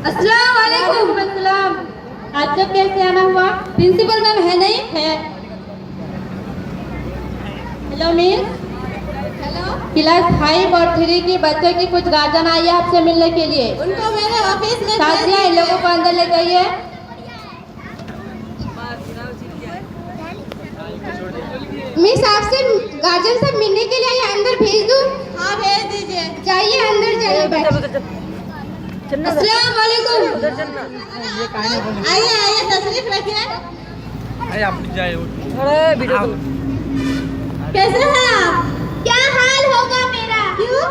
अस्सलाम वालेकुम। अस्सलाम। आज जब कैसे आना हुआ? प्रिंसिपल मैम है नहीं? है। Hello miss. हेलो। क्लास 5 और 3 की बच्चों की कुछ गार्जियन आई है आपसे मिलने के लिए। उनको मेरे ऑफिस में साजिया इन लोगों को अंदर ले जाइए। मिस आपसे गार्जियन सब मिलने के लिए अंदर भेज दूं? हाँ भेज दीजिए। जाइए अंदर जाइए। अस्सलाम वालेकुम। आइए आइए तशरीफ रखिए। कैसे हैं आप? क्या हाल होगा मेरा? क्यों?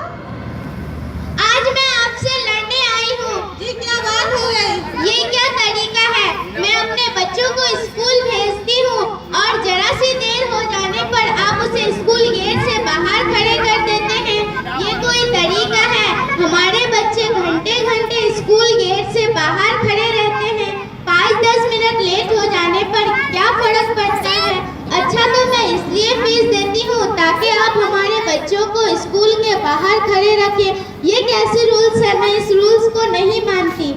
आज मैं आपसे लड़ने आई हूँ। जी क्या बात हो गई? ये क्या तरीका है? मैं अपने बच्चों को स्कूल भेजती हूँ और जरा सी देर हो जाने पर आप उसे स्कूल गेट से बाहर खड़े कर देते हैं। ये कोई तरीका है? हमारे बच्चे घंटे घंटे स्कूल गेट से बाहर खड़े रहते हैं। 5-10 मिनट लेट हो जाने पर क्या फर्क पड़ता है? अच्छा तो मैं इसलिए फीस देती हूँ ताकि आप हमारे बच्चों को स्कूल के बाहर खड़े रखें। ये कैसे रूल्स है? मैं इस रूल्स को नहीं मानती।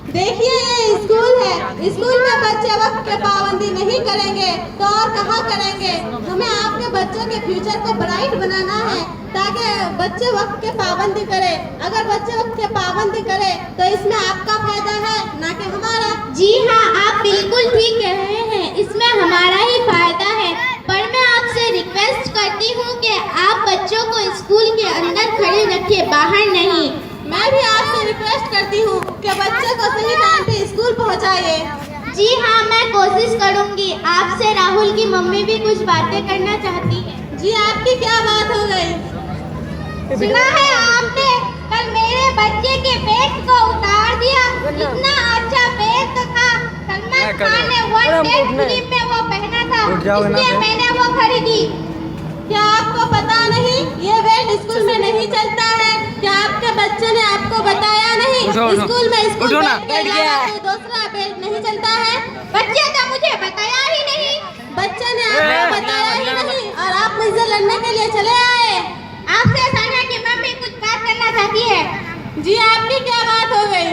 देखिए ये स्कूल है, स्कूल में बच्चे वक्त के पाबंदी नहीं करेंगे तो और कहाँ करेंगे? हमें आपके बच्चों के फ्यूचर को ब्राइट बनाना है ताकि बच्चे वक्त के पाबंदी करे। अगर बच्चे वक्त के पाबंदी करे तो इसमें आपका फायदा है ना कि हमारा। जी हाँ आप बिल्कुल ठीक कह रहे हैं, इसमें हमारा ही फायदा है। पर मैं आपसे रिक्वेस्ट करती हूँ कि आप बच्चों को स्कूल के अंदर खड़े रखें, बाहर नहीं। मैं भी आपसे रिक्वेस्ट करती हूँ कि बच्चे को सही टाइम पे स्कूल पहुँचाइए। जी हाँ मैं कोशिश करूँगी। आपसे राहुल की मम्मी भी कुछ बातें करना चाहती है। जी आपकी क्या बात हो गई? सुना है आपने कल मेरे बच्चे के बैग को उतार दिया। इतना अच्छा बैग तो था, सलमान खान ने 110 फिल्म में वो पहना था, इसलिए मैंने वो खरीदी। क्या आपको पता नहीं ये बेल्ट स्कूल में नहीं चलता है? क्या आपके बच्चे ने आपको बताया नहीं? स्कूल में स्कूल बेल्ट के अलावा कोई दूसरा बेल्ट नहीं चलता है? बच्चे तो मुझे बताया ही नहीं। बच्चे ने आपको बताया ही नहीं और आप मुझसे लड़ने के लिए चले आए। आपसे सानिया की मम्मी कुछ बात करना चाहती है। जी आपकी क्या बात हो गई?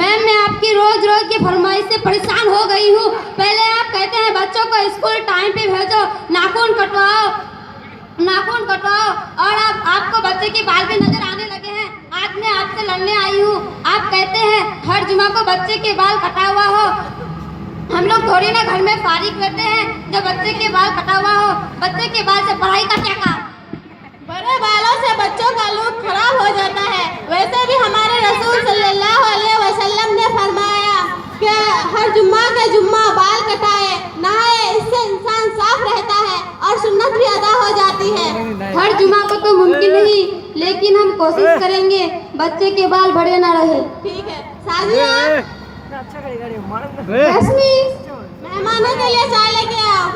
मैम मैं आपकी रोज रोज की फरमाइश से परेशान हो गई हूँ। पहले आप कहते हैं बच्चों को स्कूल टाइम पे भेजो, नाखून कटवाओ और अब आपको बच्चे के बाल भी नजर आने लगे हैं। आज मैं आपसे लड़ने आई हूँ। आप कहते हैं हर जुमा को बच्चे के बाल कटा हुआ हो। हम लोग थोड़ी ना घर में फारिग रहते हैं जब बच्चे के बाल कटा हुआ हो। बच्चे के बाल से पढ़ाई का क्या काम? बड़े बालों से बच्चों का लुक खराब हो जाता है। वैसे भी हमारे रसूल सल्लल्लाहु अलैहि वसल्लम ने फरमाया कि हर जुम्मा के जुम्मा बाल कटाए नहाए, इससे इंसान साफ रहता है और सुन्नत भी अदा हो जाती है। हर जुमा को तो मुमकिन नहीं, लेकिन हम कोशिश करेंगे बच्चे के बाल बड़े ना रहे। ठीक है साजिया, रश्मि मेहमानों के लिए चाय लेके आओ।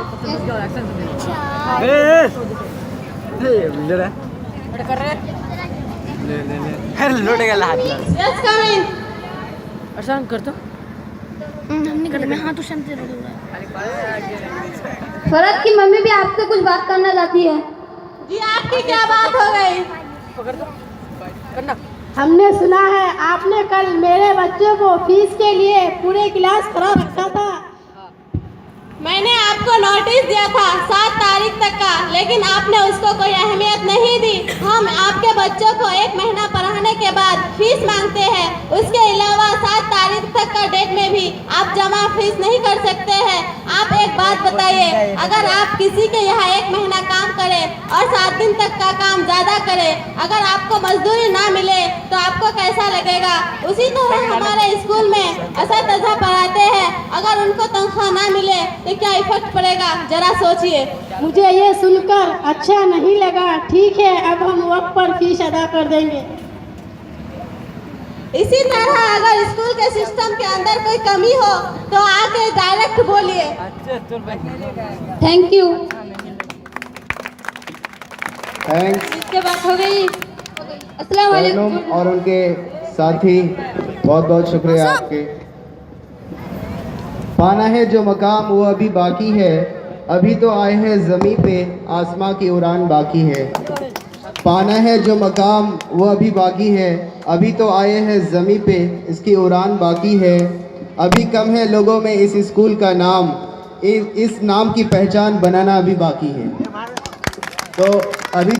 यस कम इन। अशांत करतो हमने कर मैं हाँ तो शांति फरत की मम्मी भी आपसे कुछ बात करना चाहती है। जी आपकी क्या बात हो गई? पकड़ दो करना। हमने सुना है आपने कल मेरे बच्चों को फीस के लिए पूरे क्लास खड़ा रखा था। मैंने आपको नोटिस दिया था 7 तारीख तक का, लेकिन आपने उसको कोई अहमियत नहीं दी। हम आपके बच्चों को 1 महीना पढ़ाने के बाद फीस मांगते हैं। उसके अलावा 7 तारीख तक का डेट में भी आप जमा फीस नहीं कर सकते हैं। आप एक बात बताइए, अगर आप किसी के यहाँ 1 महीना काम करें और 7 दिन तक का काम ज़्यादा करें, अगर आपको मजदूरी ना मिले तो आपको कैसा लगेगा? उसी तरह हमारे स्कूल में असातिज़ा पढ़ाते हैं, अगर उनको तनख्वाह ना मिले तो क्या इफेक्ट पड़ेगा? जरा सोचिए। मुझे ये सुनकर अच्छा नहीं लगा। ठीक है अब हम वक्त पर फीस अदा कर देंगे। इसी तरह अगर स्कूल के सिस्टम के अंदर कोई कमी हो तो आके डायरेक्ट बोलिए। Thank you. थैंक्स इसके बात हो गई। अस्सलाम तरन्नुम वालेकुम। और उनके साथी बहुत बहुत शुक्रिया आपके। पाना है जो मकाम वो अभी बाकी है, अभी तो आए हैं ज़मीं पे, आसमां की उड़ान बाकी है। पाना है जो मकाम वो अभी बाकी है, अभी तो आए हैं ज़मीं पे इसकी उड़ान बाकी है, अभी कम है लोगों में इस स्कूल का नाम, इस नाम की पहचान बनाना अभी बाकी है। तो अभी